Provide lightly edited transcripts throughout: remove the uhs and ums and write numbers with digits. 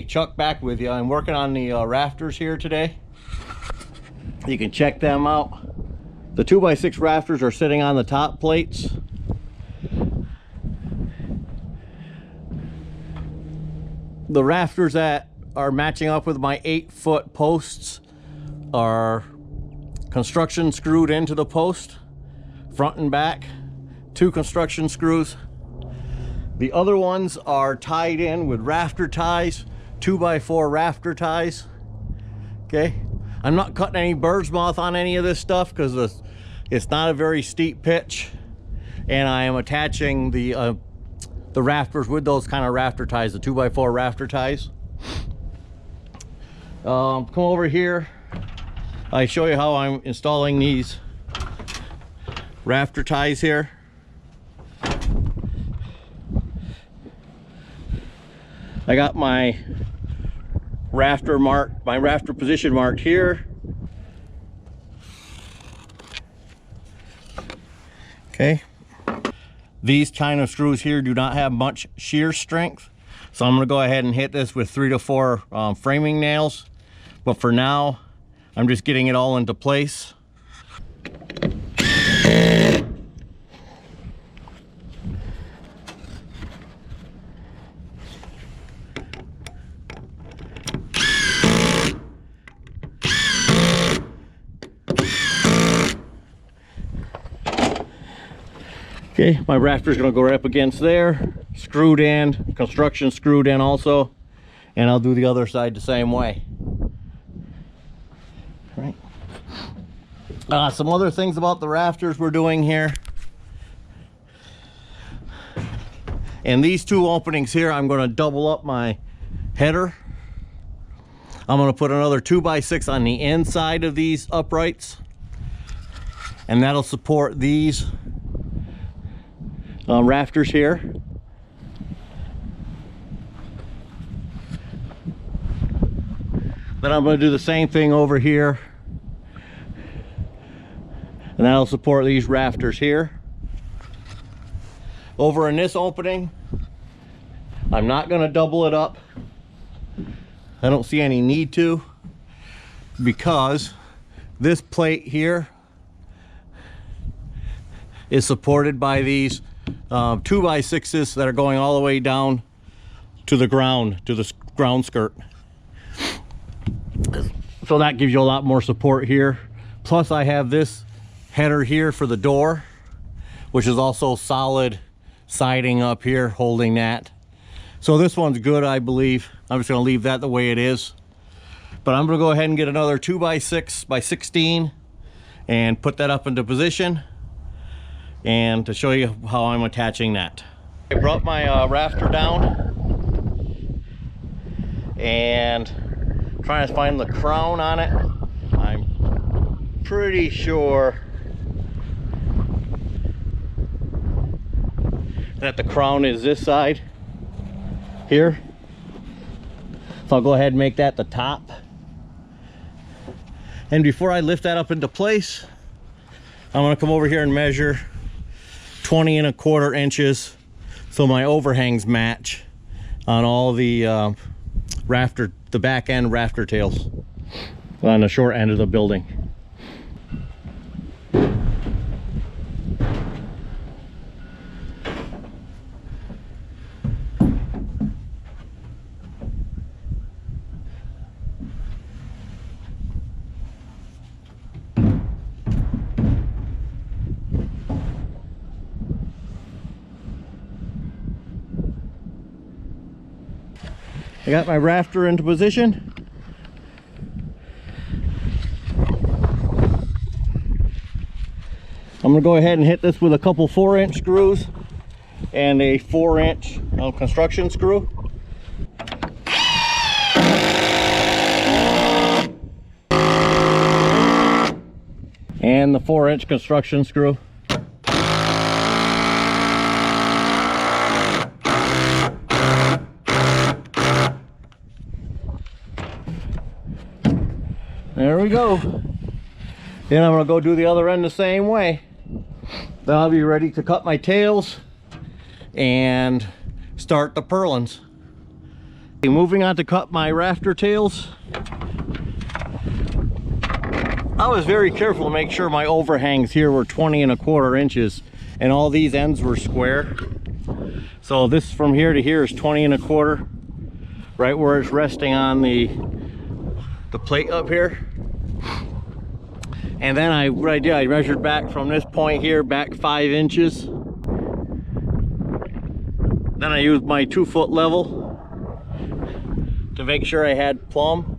Chuck back with you. I'm working on the rafters here today. You can check them out. The 2x6 rafters are sitting on the top plates. The rafters that are matching up with my 8-foot posts are construction screwed into the post, front and back, 2 construction screws. The other ones are tied in with rafter ties, 2x4 rafter ties. Okay, I'm not cutting any bird's mouth on any of this stuff because it's not a very steep pitch, and I am attaching the rafters with those kind of rafter ties, the 2x4 rafter ties. Come over here. I show you how I'm installing these rafter ties here. I got my rafter marked, my rafter position marked here. Okay. These kind of screws here do not have much shear strength, so I'm going to go ahead and hit this with 3 to 4 framing nails. But for now, I'm just getting it all into place. Okay, my rafter's gonna go right up against there, screwed in, construction screwed in also, and I'll do the other side the same way. All right. Some other things about the rafters we're doing here. And these 2 openings here, I'm gonna double up my header. I'm gonna put another 2x6 on the inside of these uprights, and that'll support these rafters here. Then I'm going to do the same thing over here, and that'll support these rafters here. Over in this opening, I'm not going to double it up. I don't see any need to, because this plate here is supported by these 2x6s that are going all the way down to the ground, to the ground skirt. So that gives you a lot more support here. Plus I have this header here for the door, which is also solid siding up here holding that. So this one's good, I believe. I'm just going to leave that the way it is. But I'm going to go ahead and get another 2x6 by 16 and put that up into position, and to show you how I'm attaching that. I brought my rafter down and trying to find the crown on it. I'm pretty sure that the crown is this side here. So I'll go ahead and make that the top. And before I lift that up into place, I'm going to come over here and measure 20 1/4 inches so my overhangs match on all the rafter, the back end rafter tails on the short end of the building. I got my rafter into position. I'm gonna go ahead and hit this with a couple 4-inch screws and a 4-inch construction screw. And the 4-inch construction screw. There we go. Then I'm going to go do the other end the same way. Then I'll be ready to cut my tails and start the purlins. Okay, moving on to cut my rafter tails. I was very careful to make sure my overhangs here were 20¼ inches and all these ends were square. So this from here to here is 20¼ right where it's resting on the plate up here. And then what I did, I measured back from this point here back 5 inches. Then I used my 2-foot level to make sure I had plumb.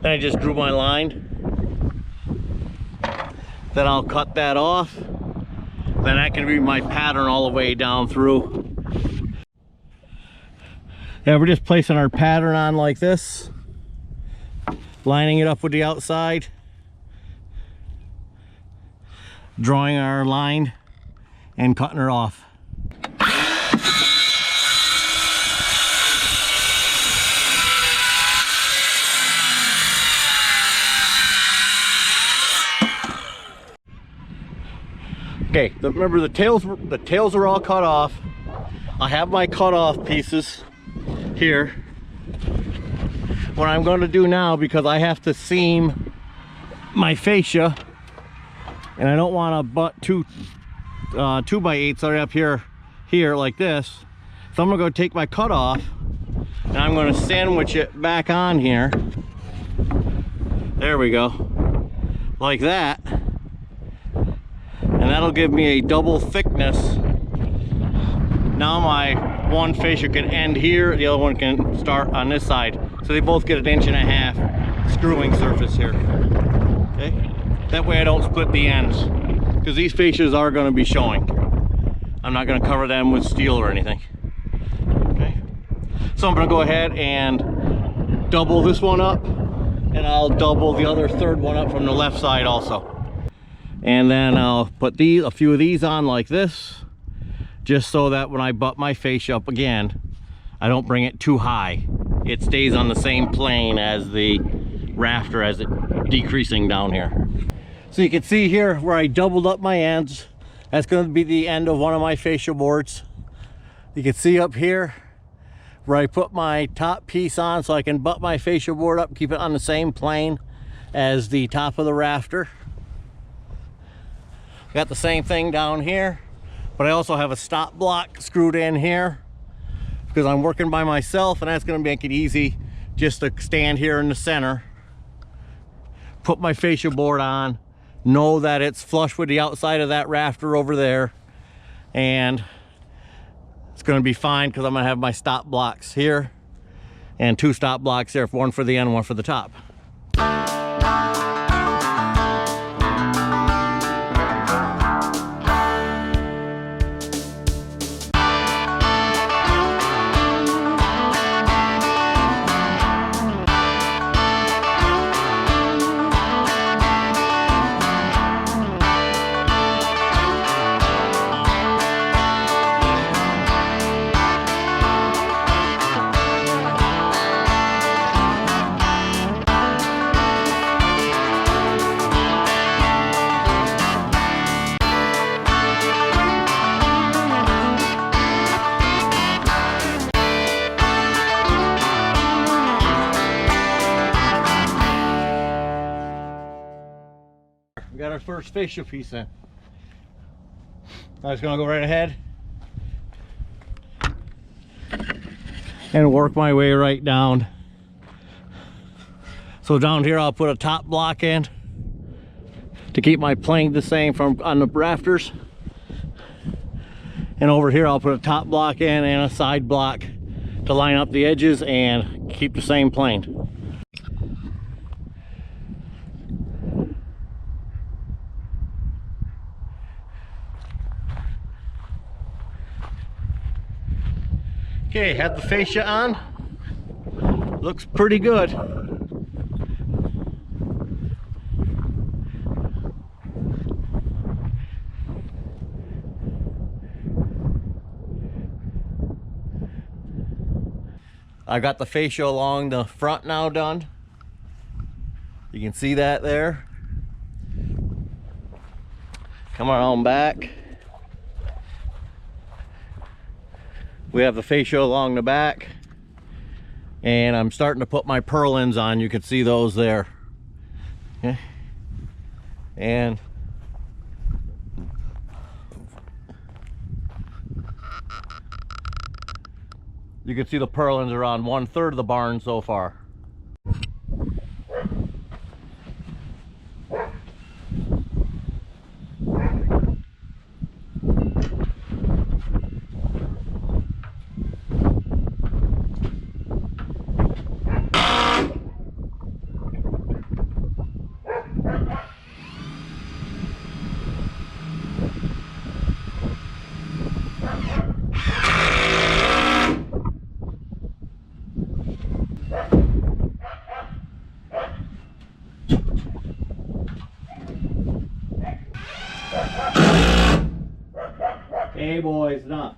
Then I just drew my line. Then I'll cut that off. Then that can be my pattern all the way down through. Yeah, we're just placing our pattern on like this, lining it up with the outside, drawing our line and cutting her off. Okay, remember the tails are all cut off. I have my cut off pieces here. What I'm going to do now, because I have to seam my fascia and I don't want to butt two 2x8s right up here like this, so I'm gonna go take my cut off and I'm going to sandwich it back on here. There we go, like that. And that'll give me a double thickness. Now my one fascia can end here, the other one can start on this side. So they both get 1.5 inch screwing surface here. Okay? That way I don't split the ends, because these fascias are going to be showing. I'm not going to cover them with steel or anything. Okay? So I'm going to go ahead and double this one up, and I'll double the other third one up from the left side also. And then I'll put a few of these on like this, just so that when I butt my fascia up again, I don't bring it too high. It stays on the same plane as the rafter as it decreasing down here. So you can see here where I doubled up my ends. That's going to be the end of one of my fascia boards. You can see up here where I put my top piece on so I can butt my fascia board up, keep it on the same plane as the top of the rafter. Got the same thing down here, but I also have a stop block screwed in here because I'm working by myself, and that's going to make it easy just to stand here in the center, put my fascia board on, know that it's flush with the outside of that rafter over there, and it's going to be fine because I'm going to have my stop blocks here and 2 stop blocks there, one for the end, one for the top. We got our first fascia piece in. I'm just gonna go right ahead and work my way right down. So down here I'll put a top block in to keep my plane the same from on the rafters, and over here I'll put a top block in and a side block to line up the edges and keep the same plane. Okay, have the fascia on. Looks pretty good. I got the fascia along the front now done. You can see that there. Come around back. We have the fascia along the back. And I'm starting to put my purlins on. You can see those there. Okay. And you can see the purlins are on 1/3 of the barn so far. Hey boys, enough.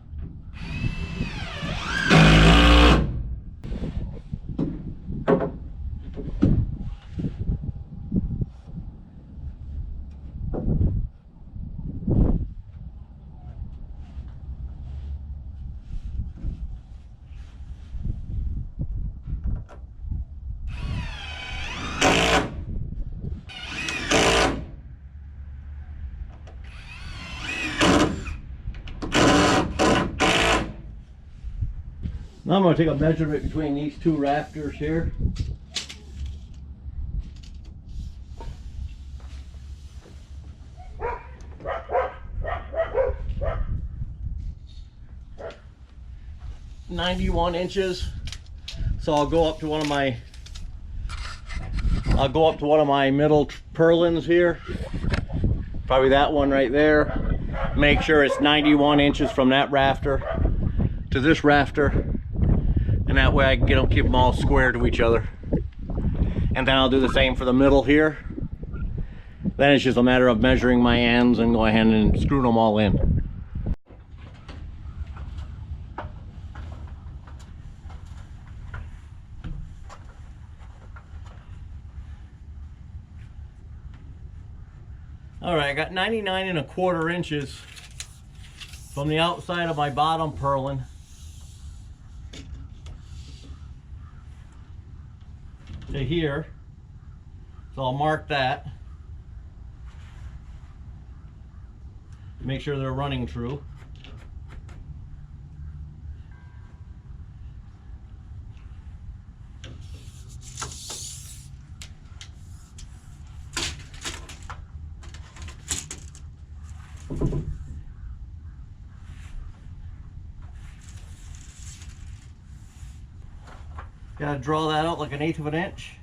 Now I'm going to take a measurement between these two rafters here. .91 inches. So I'll go up to one of my middle purlins here. Probably that one right there. Make sure it's 91 inches from that rafter to this rafter. And that way I can keep them all square to each other. And then I'll do the same for the middle here. Then it's just a matter of measuring my ends and go ahead and screw them all in. Alright, I got 99¼ inches from the outside of my bottom purlin to here. So I'll mark that. Make sure they're running true. Gotta draw that out like 1/8 of an inch.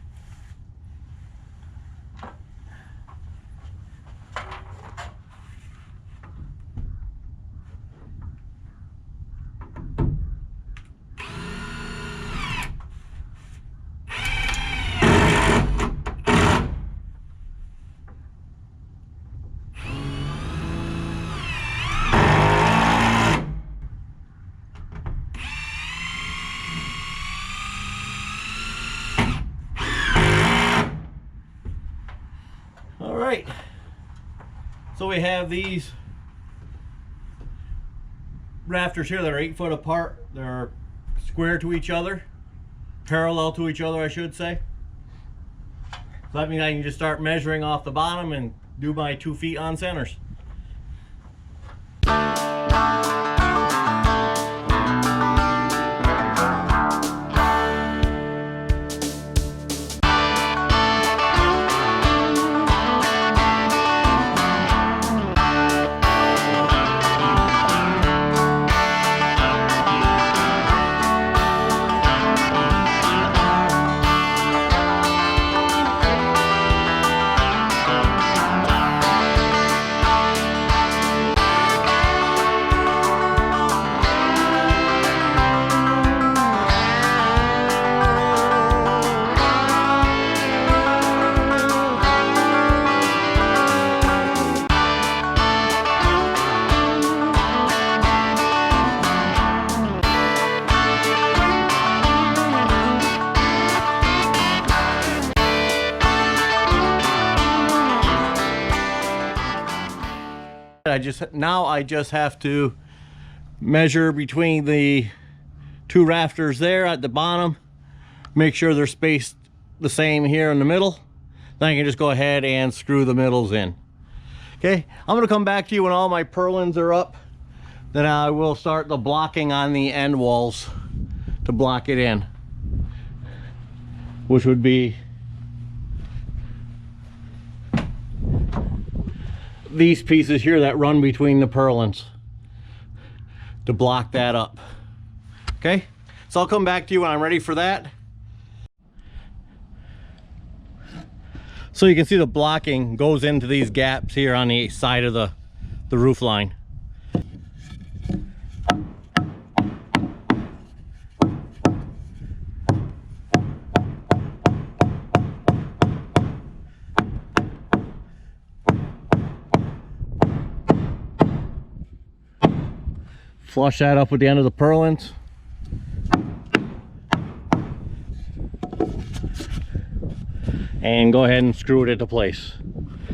Alright, so we have these rafters here that are 8 foot apart. They're square to each other, parallel to each other I should say. So that means I can just start measuring off the bottom and do my 2 feet on centers. I just have to measure between the 2 rafters there at the bottom Make sure they're spaced the same here in the middle. Then I can just go ahead and screw the middles in. Okay, I'm gonna come back to you when all my purlins are up. Then I will start the blocking on the end walls to block it in, which would be these pieces here that run between the purlins to block that up. Okay, so I'll come back to you when I'm ready for that. So you can see the blocking goes into these gaps here on the side of the roof line. Flush that up with the end of the purlins. And go ahead and screw it into place.